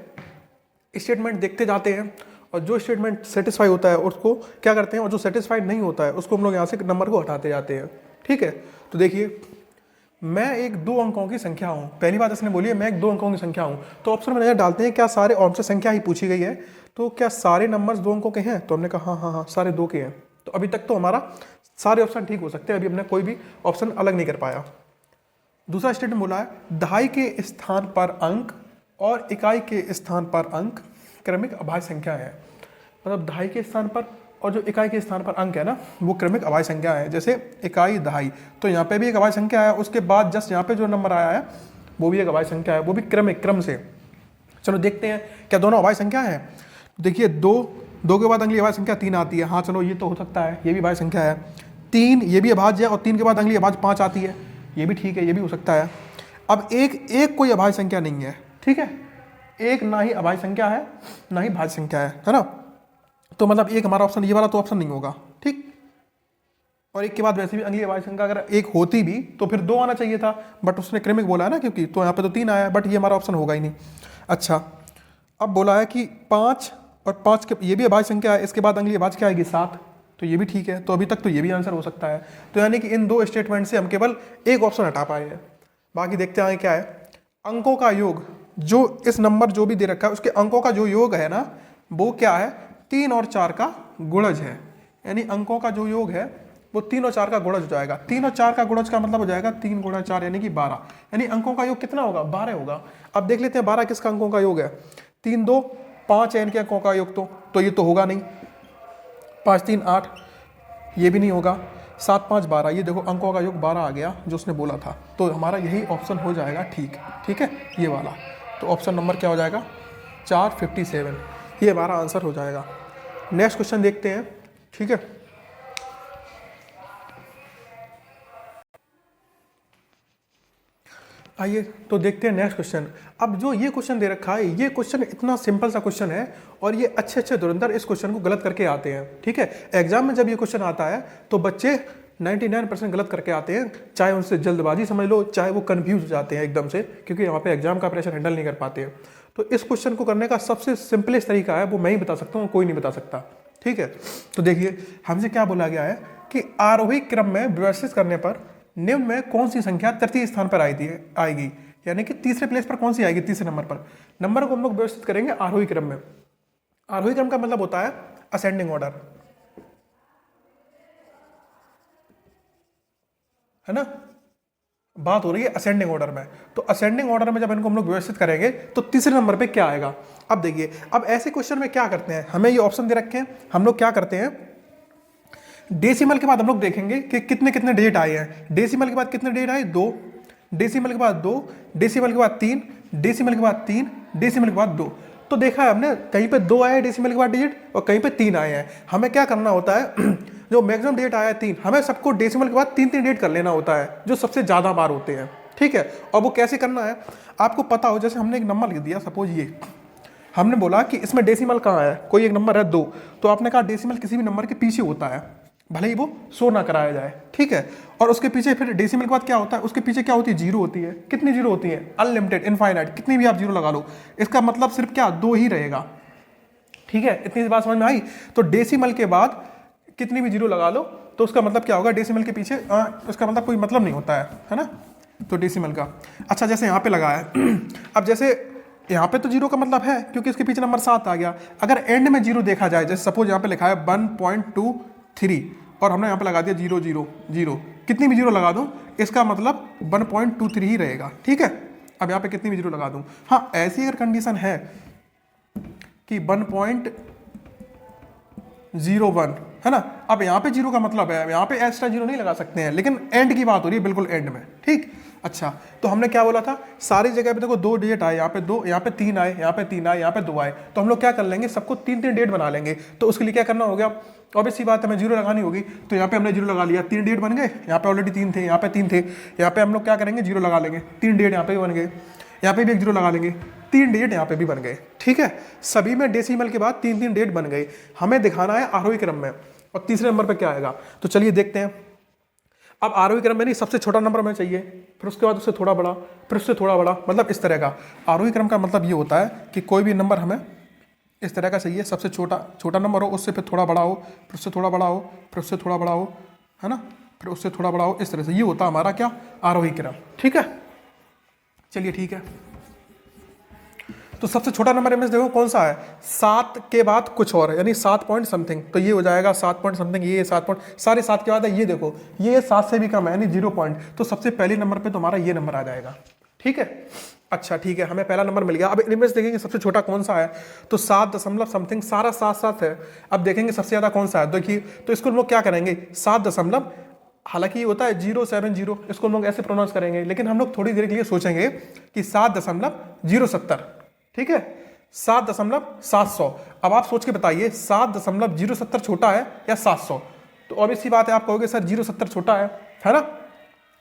स्टेटमेंट देखते जाते हैं, और जो स्टेटमेंट सेटिस्फाई होता है उसको क्या करते हैं, और जो सेटिस्फाइड नहीं होता है उसको हम लोग यहाँ से नंबर को हटाते जाते हैं, ठीक है। तो देखिए मैं एक 2 अंकों की संख्या हूँ, पहली बात इसने बोली है मैं एक 2 अंकों की संख्या हूँ। तो ऑप्शन में नजर डालते हैं क्या सारे, ऑप्शन संख्या ही पूछी गई है, तो क्या सारे नंबर्स 2 अंकों के हैं। तो हमने कहा हाँ सारे 2 के हैं। तो अभी तक तो हमारा सारे ऑप्शन ठीक हो सकते हैं, अभी हमने कोई भी ऑप्शन अलग नहीं कर पाया। दूसरा स्टेटमेंट बोला है दहाई के स्थान पर अंक और इकाई के स्थान पर अंक क्रमिक अभाज्य संख्या है। मतलब दहाई के स्थान पर और जो इकाई के स्थान पर अंक है ना, वो क्रमिक अभाज्य संख्या है। जैसे इकाई दहाई, तो यहाँ पे भी एक अभाज्य संख्या है, उसके बाद जस्ट यहाँ पे जो नंबर आया है वो भी एक अभाज्य संख्या है, वो भी क्रम से। चलो देखते हैं क्या दोनों अभाज्य संख्या है। देखिए 2 के बाद अगली अभाज्य संख्या 3 आती है। हाँ चलो ये तो हो सकता है, ये भी अभाज्य संख्या है। 3 ये भी अभाज्य है, और 3 के बाद अगली अभाज्य 5 आती है, ये भी ठीक है, ये भी हो सकता है। अब एक कोई अभाज्य संख्या नहीं है, ठीक है, एक ना ही अभाज्य संख्या है ना ही भाज्य संख्या है ना। तो मतलब एक हमारा ऑप्शन ये वाला तो ऑप्शन नहीं होगा, ठीक। और एक के बाद वैसे भी अगली अभाज्य संख्या अगर एक होती भी तो फिर 2 आना चाहिए था, बट उसने क्रमिक बोला है ना, क्योंकि तो यहाँ पे तो 3 आया है, बट ये हमारा ऑप्शन होगा ही नहीं। अच्छा, अब बोला है कि 5 और 5 के ये भी अभाज्य संख्या है, इसके बाद अगली अभाज्य क्या आएगी 7, तो ये भी ठीक है। तो अभी तक तो ये भी आंसर हो सकता है। तो यानी कि इन 2 स्टेटमेंट से हम केवल एक ऑप्शन हटा पाए हैं, बाकी देखते आए क्या है। अंकों का योग, जो इस नंबर जो भी दे रखा है उसके अंकों का जो योग है ना, वो क्या है, 3 और 4 का गुणज है। यानी अंकों का जो योग है वो 3 और 4 का गुणज हो जाएगा। 3 और 4 का गुणज का मतलब हो जाएगा 3 गुणा 4 यानी कि 12, यानी अंकों का योग कितना होगा, 12 होगा। अब देख लेते हैं 12 किसका अंकों का योग है। 3 2 5 है इनके अंकों का योग, तो ये तो होगा नहीं। 5 3 8 ये भी नहीं होगा। 7 5 12, ये देखो अंकों का योग 12 आ गया जो उसने बोला था। तो हमारा यही ऑप्शन हो जाएगा ठीक है, ये वाला। तो ऑप्शन नंबर क्या हो जाएगा 4 57, ये हमारा आंसर हो जाएगा। नेक्स्ट क्वेश्चन देखते हैं, ठीक है। आइए तो देखते हैं नेक्स्ट क्वेश्चन। अब जो ये क्वेश्चन दे रखा है, ये क्वेश्चन इतना सिंपल सा क्वेश्चन है, और ये अच्छे धुरंधर इस क्वेश्चन को गलत करके आते हैं, ठीक है। एग्जाम में जब ये क्वेश्चन आता है तो बच्चे 99% गलत करके आते हैं, चाहे उनसे जल्दबाजी समझ लो, चाहे वो कन्फ्यूज हो जाते हैं एकदम से, क्योंकि यहाँ पे एग्जाम का प्रेशर हैंडल नहीं कर पाते हैं। तो इस क्वेश्चन को करने का सबसे सिंपलेस्ट तरीका है, वो मैं ही बता सकता हूँ, कोई नहीं बता सकता। ठीक है, तो देखिए हमसे क्या बोला गया है कि आरोही क्रम में व्यवस्थित करने पर निम्न में कौन सी संख्या तृतीय स्थान पर आएगी, यानी कि तीसरे प्लेस पर कौन सी आएगी, तीसरे नंबर पर। नंबर को हम लोग व्यवस्थित करेंगे आरोही क्रम में। आरोही क्रम का मतलब होता है असेंडिंग ऑर्डर, है ना, बात हो रही है असेंडिंग ऑर्डर में। तो असेंडिंग ऑर्डर में जब इनको हम लोग व्यवस्थित करेंगे तो तीसरे नंबर पे क्या आएगा। अब देखिए, अब ऐसे क्वेश्चन में क्या करते हैं, हमें ये ऑप्शन दे रखे हैं, हम लोग क्या करते हैं, डेसिमल के बाद हम लोग देखेंगे कि कितने कितने डिजिट आए हैं। डेसिमल के बाद कितने डिजिट आए, 2, डेसिमल के बाद 2, डेसिमल के बाद 3, डेसिमल के बाद 3, डेसिमल के बाद 2। तो देखा है हमने, कहीं पे 2 आए हैं डेसिमल के बाद डिजिट और कहीं पे 3 आए हैं। हमें क्या करना होता है, जो मैक्सिमम डिजिट आया है 3, हमें सबको डेसिमल के बाद 3 डिजिट कर लेना होता है, जो सबसे ज़्यादा बार होते हैं। ठीक है, और वो कैसे करना है आपको पता हो। जैसे हमने एक नंबर लिख दिया, सपोज ये हमने बोला कि इसमें डेसिमल कहाँ है, कोई एक नंबर है 2, तो आपने कहा डेसिमल किसी भी नंबर के पीछे होता है, भले ही वो शो ना कराया जाए। ठीक है, और उसके पीछे फिर डेसिमल के बाद क्या होता है, उसके पीछे क्या होती है, 0 होती है। कितनी 0 होती है, अनलिमिटेड, इनफाइनाइट, कितनी भी आप 0 लगा लो, इसका मतलब सिर्फ क्या, 2 ही रहेगा। ठीक है, इतनी बात समझ में आई। तो डेसिमल के बाद कितनी भी 0 लगा लो तो उसका मतलब क्या होगा, डेसिमल के पीछे उसका मतलब कोई मतलब नहीं होता है ना, तो डेसिमल का। अच्छा, जैसे यहाँ पे लगा है अब जैसे यहाँ पे तो 0 का मतलब है क्योंकि इसके पीछे नंबर 7 आ गया। अगर एंड में 0 देखा जाए, जैसे सपोज यहाँ पे लिखा है 1.23 और हमने यहाँ पे लगा दिया 0 0 0, कितनी भी 0 लगा दूँ इसका मतलब 1.23 ही रहेगा। ठीक है, अब यहाँ पे कितनी भी 0 लगा दूँ। हाँ, ऐसी अगर कंडीशन है कि 1.01 है ना, अब यहाँ पे 0 का मतलब है, यहाँ पे एक्स्ट्रा 0 नहीं लगा सकते हैं, लेकिन एंड की बात हो रही है, बिल्कुल एंड में। ठीक, अच्छा, तो हमने क्या बोला था, सारी जगह पे देखो 2 डिजिट आए, यहाँ पे 2, यहाँ पे 3 आए, यहाँ पे 3 आए, यहाँ पे 2 आए, तो हम लोग क्या कर लेंगे, सबको 3 डिजिट बना लेंगे। तो उसके लिए क्या करना हो गया, ऑब्वियस सी बात है, हमें 0 लगानी होगी, तो यहाँ पे हमने 0 लगा लिया, 3 डिजिट बन गए। यहाँ पे ऑलरेडी 3 थे, यहाँ पे 3 थे, यहाँ पे हम लोग क्या करेंगे, 0 लगा लेंगे, 3 डिजिट यहाँ पे भी बन गए, यहाँ पे भी एक 0 लगा लेंगे, 3 डिजिट यहाँ पे भी बन गए। ठीक है, सभी में डेसिमल के बाद 3 डिजिट बन गए। हमें दिखाना है आरोही क्रम में, और तीसरे नंबर पे क्या आएगा, तो चलिए देखते हैं। अब आरोही क्रम में नहीं, सबसे छोटा नंबर हमें चाहिए, फिर उसके बाद उससे थोड़ा बड़ा, फिर उससे थोड़ा बड़ा, मतलब इस तरह का। आरोही क्रम का मतलब ये होता है कि कोई भी नंबर हमें इस तरह का चाहिए, सबसे छोटा नंबर हो, उससे फिर थोड़ा बड़ा हो, फिर उससे थोड़ा बड़ा हो, फिर उससे थोड़ा बड़ा हो, है ना, फिर उससे थोड़ा बड़ा हो, इस तरह से। ये होता है हमारा क्या, आरोही क्रम। ठीक है, चलिए ठीक है। तो सबसे छोटा नंबर इनमें देखो कौन सा है, 7 के बाद कुछ और, यानी 7 पॉइंट समथिंग, तो ये हो जाएगा 7 पॉइंट समथिंग, ये 7 पॉइंट, सारे 7 के बाद है, ये देखो ये 7 से भी कम है, यानी 0 पॉइंट, तो सबसे पहले नंबर पे तुम्हारा ये नंबर आ जाएगा। ठीक है, अच्छा ठीक है, हमें पहला नंबर मिल गया। अब इनमें से देखेंगे सबसे छोटा कौन सा है, तो 7 दशमलव समथिंग, सारा 7 है। अब देखेंगे सबसे ज्यादा कौन सा है, देखिए, तो इसको हम लोग क्या करेंगे, 7 दशमलव, हालांकि ये होता है 070, इसको हम लोग ऐसे प्रोनाउंस करेंगे, लेकिन हम लोग थोड़ी देर के लिए सोचेंगे कि 7.070। ठीक है, 7.700। अब आप सोच के बताइए 7.070 छोटा है या 700, तो ऑब्वियस सी बात है, आप कहोगे सर 070 छोटा है ना,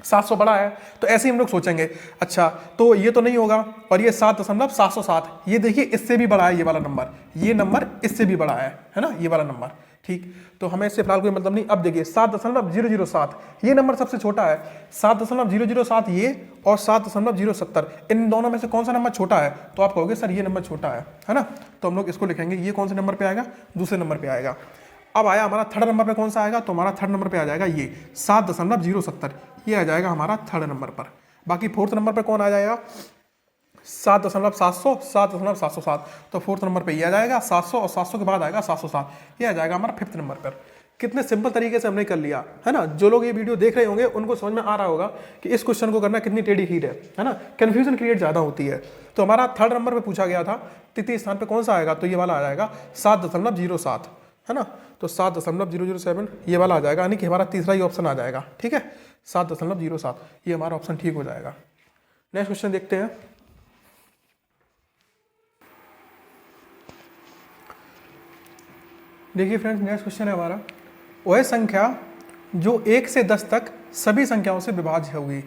700 बड़ा है, तो ऐसे ही हम लोग सोचेंगे। अच्छा, तो ये तो नहीं होगा, और ये 7.707, ये देखिए इससे भी बड़ा है, ये वाला नंबर, ये नंबर इससे भी बड़ा है ना, ये वाला नंबर। ठीक, तो हमें इससे फिलहाल कोई मतलब नहीं। अब देखिए 7.007, ये नंबर सबसे छोटा है, 7.007 ये, और 7.070, इन दोनों में से कौन सा नंबर छोटा है, तो आप कहोगे सर ये नंबर छोटा है ना, तो हम लोग इसको लिखेंगे, ये कौन से नंबर पे आएगा, दूसरे नंबर पे आएगा। अब आया हमारा थर्ड नंबर पे कौन सा आएगा, तो हमारा थर्ड नंबर पे आ जाएगा ये 7.070, ये आ जाएगा हमारा थर्ड नंबर पर। बाकी फोर्थ नंबर पे कौन आ जाएगा, 7.700, 7.707, तो फोर्थ नंबर पे ये आ जाएगा 700, और 700 के बाद आएगा 707, ये आ जाएगा हमारा फिफ्थ नंबर पर। कितने सिंपल तरीके से हमने कर लिया, है ना। जो लोग ये वीडियो देख रहे होंगे उनको समझ में आ रहा होगा कि इस क्वेश्चन को करना कितनी टेढ़ी खीर है ना, कंफ्यूजन क्रिएट ज़्यादा होती है। तो हमारा थर्ड नंबर पे पूछा गया था, तृतीय स्थान पे कौन सा आएगा, तो ये वाला आ जाएगा 7.07, है ना, तो 7.007 ये वाला आ जाएगा, यानी कि हमारा तीसरा ही ऑप्शन आ जाएगा। ठीक है, 7.07, ये हमारा ऑप्शन ठीक हो जाएगा। नेक्स्ट क्वेश्चन देखते हैं। देखिए फ्रेंड्स, नेक्स्ट क्वेश्चन है हमारा, वह संख्या जो 1 से 10 तक सभी संख्याओं से विभाज्य होगी।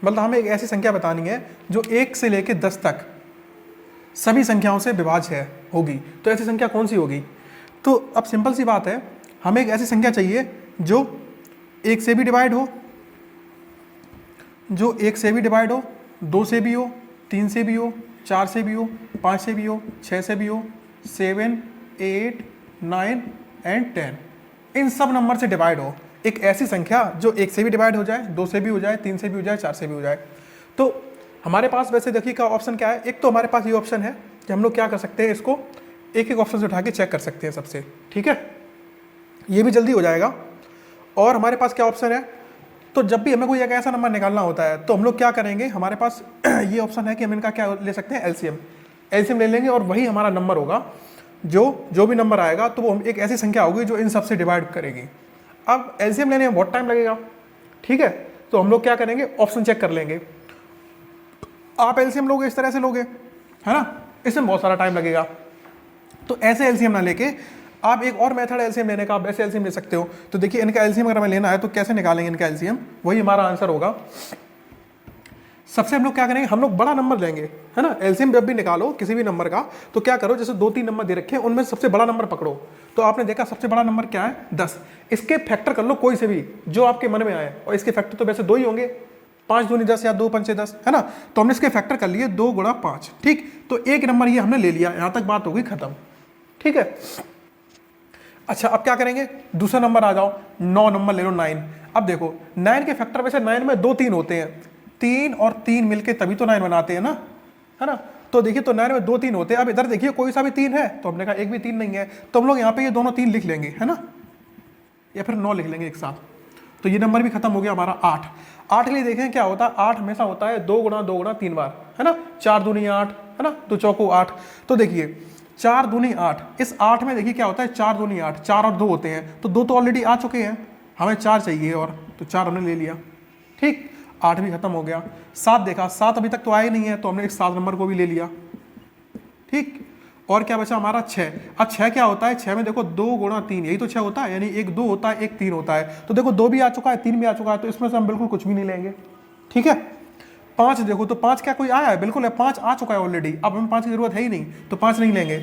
मतलब हमें एक ऐसी संख्या बतानी है जो 1 से लेकर 10 तक सभी संख्याओं से विभाज्य होगी, तो ऐसी संख्या कौन सी होगी। तो अब सिंपल सी बात है, हमें एक ऐसी संख्या चाहिए जो 1 से भी डिवाइड हो, जो 1 से भी डिवाइड हो, 2 से भी हो, 3 से भी हो, 4 से भी हो, 5 से भी हो, 6 से भी हो, 7, 8, 9 एंड 10, इन सब नंबर से डिवाइड हो। एक ऐसी संख्या जो 1 से भी डिवाइड हो जाए, 2 से भी हो जाए, 3 से भी हो जाए, 4 से भी हो जाए। तो हमारे पास वैसे देखिए का ऑप्शन क्या है, एक तो हमारे पास ये ऑप्शन है कि हम लोग क्या कर सकते हैं, इसको एक एक ऑप्शन से उठा के चेक कर सकते हैं सबसे, ठीक है, ये भी जल्दी हो जाएगा। और हमारे पास क्या ऑप्शन है, तो जब भी हमें कोई एक ऐसा नंबर निकालना होता है तो हम लोग क्या करेंगे, हमारे पास ये ऑप्शन है कि हम इनका क्या ले सकते हैं, एलसीएम ले लेंगे और वही हमारा नंबर होगा। जो भी नंबर आएगा तो वो एक ऐसी संख्या होगी जो इन सबसे डिवाइड करेगी। अब एलसीएम लेने में बहुत टाइम लगेगा, ठीक है, तो हम लोग क्या करेंगे, ऑप्शन चेक कर लेंगे। आप एलसीएम लोगे इस तरह से लोगे, है ना, इसमें बहुत सारा टाइम लगेगा। तो ऐसे एलसीएम ना लेके आप एक और मेथड एलसीएम लेने का, आप ऐसे एलसीएम ले सकते हो। तो देखिए इनका एलसीएम अगर हमें लेना है तो कैसे निकालेंगे इनका एलसीएम, वही हमारा आंसर होगा। सबसे हम लोग क्या करेंगे, हम लोग बड़ा नंबर लेंगे, है ना। एलसीएम जब भी निकालो किसी भी नंबर का तो क्या करो, जैसे 2-3 नंबर दे रखे हैं उनमें सबसे बड़ा नंबर पकड़ो। तो आपने देखा सबसे बड़ा नंबर क्या है, 10। इसके फैक्टर कर लो कोई से भी जो आपके मन में आए, और इसके फैक्टर तो वैसे 2 ही होंगे, 5 दूनी 10 या 2 पंचे 10, है ना। तो हमने इसके फैक्टर कर लिए 2 गुणा 5, ठीक। तो एक नंबर ये हमने ले लिया, यहां तक बात होगी खत्म, ठीक है। अच्छा अब क्या करेंगे, दूसरा नंबर आ जाओ, 9 नंबर ले लो, 9। अब देखो 9 के फैक्टर वैसे 9 में 2 3 होते हैं, 3 और 3 मिलके तभी तो 9 बनाते हैं ना, है ना। तो देखिए तो 9 में 2 3 होते हैं। अब इधर देखिए कोई सा भी 3 है, तो हमने कहा एक भी 3 नहीं है, तो हम लोग यहाँ पे ये दोनों 3 लिख लेंगे, है ना, या फिर 9 लिख लेंगे एक साथ। तो ये नंबर भी खत्म हो गया हमारा। 8 के लिए देखें क्या होता है, 8 हमेशा होता है 2 गुणा 2 गुणा 3 बार, है ना, 4 दूनी 8, है ना, 2 चौको 8। तो देखिए 4 दूनी 8, इस 8 में देखिए क्या होता है, 4 दूनी 8, 4 और 2 होते हैं, तो 2 तो ऑलरेडी आ चुके हैं, हमें 4 चाहिए, और तो 4 हमने ले लिया, ठीक। 8 भी खत्म हो गया। 7 देखा, 7 अभी तक तो आया नहीं है, तो हमने इस 7 नंबर को भी ले लिया, ठीक। और क्या बचा हमारा 6। अब 6 क्या होता है, 6 में देखो 2 गुणा 3, यही तो 6 होता है, यानी एक 2 होता है, एक 3 होता है। तो देखो 2 भी आ चुका है, 3 भी आ चुका है, तो इसमें से हम बिल्कुल कुछ भी नहीं लेंगे, ठीक है। 5 देखो, तो 5 क्या कोई आया है, बिल्कुल है, 5 आ चुका है ऑलरेडी, अब हमें 5 की जरूरत है ही नहीं, तो 5 नहीं लेंगे।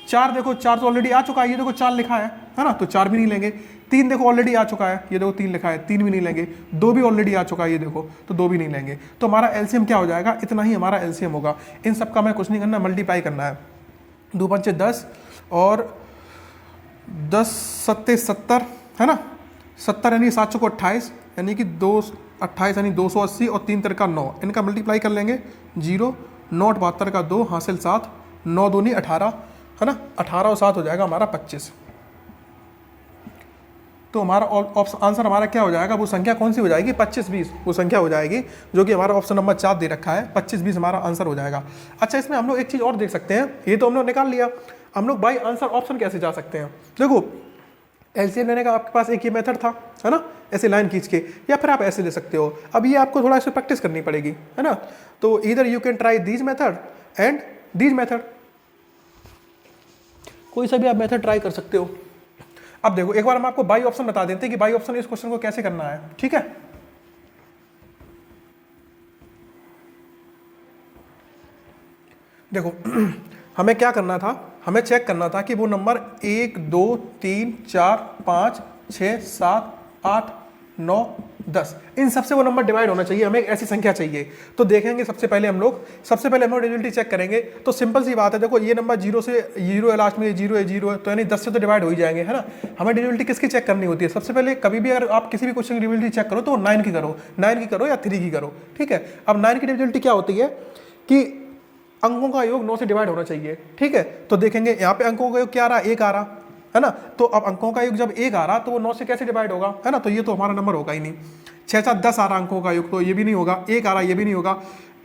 4 देखो, 4 तो ऑलरेडी आ चुका है, ये देखो 4 लिखा है ना, तो 4 भी नहीं लेंगे। 3 देखो ऑलरेडी आ चुका है, ये देखो 3 लिखा है, 3 भी नहीं लेंगे। 2 भी ऑलरेडी आ चुका है, ये देखो, तो 2 भी नहीं लेंगे। तो हमारा एलसीएम क्या हो जाएगा, इतना ही हमारा एलसीएम होगा। इन सब का हमें कुछ नहीं करना, मल्टीप्लाई करना है। 2 पंचे 10 और 10 सत्ते 70, है ना, 70 यानी 7 चौको 28, यानी कि 2 28 यानी 280, और 3 तिरका 9, इनका मल्टीप्लाई कर लेंगे। 0 9 72 का 2 हासिल 7, 9 दूनी 18, है ना, 18 और 7 हो जाएगा हमारा 25। तो हमारा आंसर हमारा क्या हो जाएगा, वो संख्या कौन सी हो जाएगी, 25 20 वो संख्या हो जाएगी, जो कि हमारा ऑप्शन नंबर 4 दे रखा है। 25 20 हमारा आंसर हो जाएगा। अच्छा इसमें हम लोग एक चीज़ और देख सकते हैं, ये तो हम लोग निकाल लिया, हम लोग बाई आंसर ऑप्शन कैसे जा सकते हैं। देखो एलसीएम लेने का आपके पास एक ये मेथड था, है ना, ऐसे लाइन खींच के, या फिर आप ऐसे ले सकते हो। अब ये आपको थोड़ा इसे प्रैक्टिस करनी पड़ेगी, है ना। तो इधर you can try these method and these method, कोई सा भी आप मेथड ट्राई कर सकते हो। अब देखो एक बार हम आपको बाई ऑप्शन बता देते हैं कि बाई ऑप्शन इस क्वेश्चन को कैसे करना है, ठीक है। देखो हमें क्या करना था, हमें चेक करना था कि वो नंबर 1 2 3 4 5 6 7 8 9 10 इन सबसे वो नंबर डिवाइड होना चाहिए, हमें एक ऐसी संख्या चाहिए। तो देखेंगे सबसे पहले हम लोग डिविजिबिलिटी चेक करेंगे। तो सिंपल सी बात है, देखो ये नंबर 0 से 0 है, लास्ट में 0 है, तो यानी 10 से तो डिवाइड हो ही जाएंगे, है ना। हमें डिविजिबिलिटी किसकी चेक करनी होती है, सबसे पहले कभी भी अगर आप किसी भी क्वेश्चन की डिविजिबिलिटी चेक करो तो 9 की करो या 3 की करो, ठीक है। अब 9 की डिविजिबिलिटी क्या होती है कि अंकों का योग 9 से डिवाइड होना चाहिए, ठीक है। तो देखेंगे यहाँ पे अंकों का योग क्या आ रहा है, 1 आ रहा है ना। तो अब अंकों का योग जब 1 आ रहा तो वो 9 से कैसे डिवाइड होगा, है ना। तो ये तो हमारा नंबर होगा ही नहीं। 6 7 10 आ रहा अंकों का योग, तो ये भी नहीं होगा। 1 आ रहा, ये भी नहीं होगा।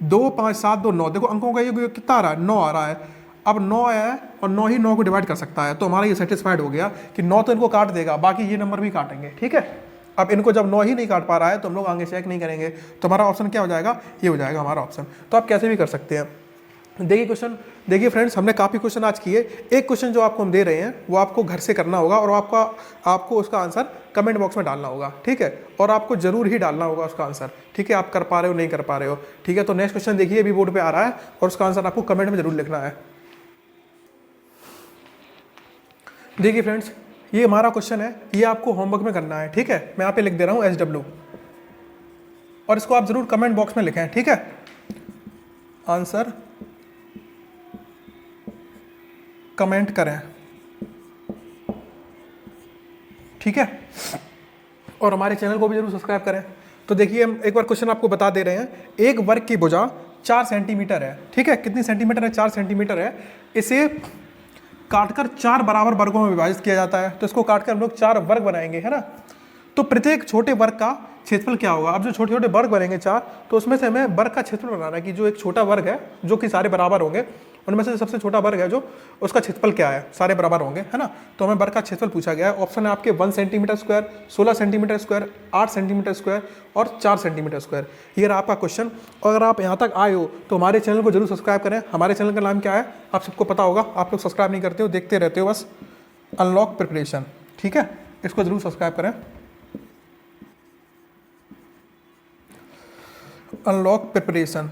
2 5 7 2 9, देखो अंकों का योग कितना आ रहा है, 9 आ रहा है। अब 9 आया है और 9 ही 9 को डिवाइड कर सकता है, तो हमारा ये सेटिस्फाइड हो गया कि 9 तो इनको काट देगा, बाकी ये नंबर भी काटेंगे, ठीक है। अब इनको जब 9 ही नहीं काट पा रहा है तो हम लोग आगे चेक नहीं करेंगे, तो हमारा ऑप्शन क्या हो जाएगा, ये हो जाएगा हमारा ऑप्शन। तो आप कैसे भी कर सकते हैं। देखिए क्वेश्चन, देखिए फ्रेंड्स, हमने काफ़ी क्वेश्चन आज किए। एक क्वेश्चन जो आपको हम दे रहे हैं वो आपको घर से करना होगा, और आपको उसका आंसर कमेंट बॉक्स में डालना होगा, ठीक है। और आपको जरूर ही डालना होगा उसका आंसर, ठीक है। आप कर पा रहे हो नहीं कर पा रहे हो, ठीक है। तो नेक्स्ट क्वेश्चन देखिए, अभी बोर्ड पे आ रहा है, और उसका आंसर आपको कमेंट में जरूर लिखना है। देखिए फ्रेंड्स, ये हमारा क्वेश्चन है, ये आपको होमवर्क में करना है, ठीक है। मैं यहाँ पे लिख दे रहा हूँ SW, और इसको आप जरूर कमेंट बॉक्स में लिखें, ठीक है। आंसर कमेंट करें, ठीक है। और हमारे चैनल को भी जरूर सब्सक्राइब करें। तो देखिए हम एक बार क्वेश्चन आपको बता दे रहे हैं। एक वर्ग की भुजा 4 सेंटीमीटर है, ठीक है। कितनी सेंटीमीटर है? 4 सेंटीमीटर है। इसे काटकर 4 बराबर वर्गों में विभाजित किया जाता है। तो इसको काटकर हम लोग 4 वर्ग बनाएंगे, है ना। तो प्रत्येक छोटे वर्ग का क्षेत्रफल क्या होगा? अब जो छोटे छोटे वर्ग बनेंगे 4, तो उसमें से हमें वर्ग का क्षेत्रफल बनाना है कि जो एक छोटा वर्ग है जो कि सारे बराबर होंगे, उनमें से सबसे छोटा वर्ग है जो, उसका क्षेत्रफल क्या है? सारे बराबर होंगे, है ना। तो हमें वर्ग का क्षेत्रफल पूछा गया है। ऑप्शन है आपके 1 centimetre square, 16 centimetre square, 8 centimetre square और 4 सेंटीमीटर स्क्वायर। ये रहा आपका क्वेश्चन। और अगर आप यहाँ तक आए हो तो हमारे चैनल को जरूर सब्सक्राइब करें। हमारे चैनल का नाम क्या है आप सबको पता होगा, आप लोग सब्सक्राइब नहीं करते हो, देखते रहते हो बस। अनलॉक प्रिपरेशन, ठीक है। इसको जरूर सब्सक्राइब करें। Unlock preparation.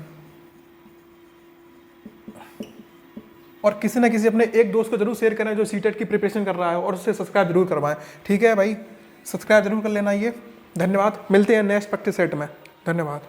और किसी ना किसी अपने एक दोस्त को जरूर शेयर करें जो सीटेट की प्रिपरेशन कर रहा है, और उससे सब्सक्राइब जरूर करवाएं, ठीक है भाई। सब्सक्राइब जरूर कर लेना। ये धन्यवाद। मिलते हैं नेक्स्ट प्रैक्टिस सेट में। धन्यवाद।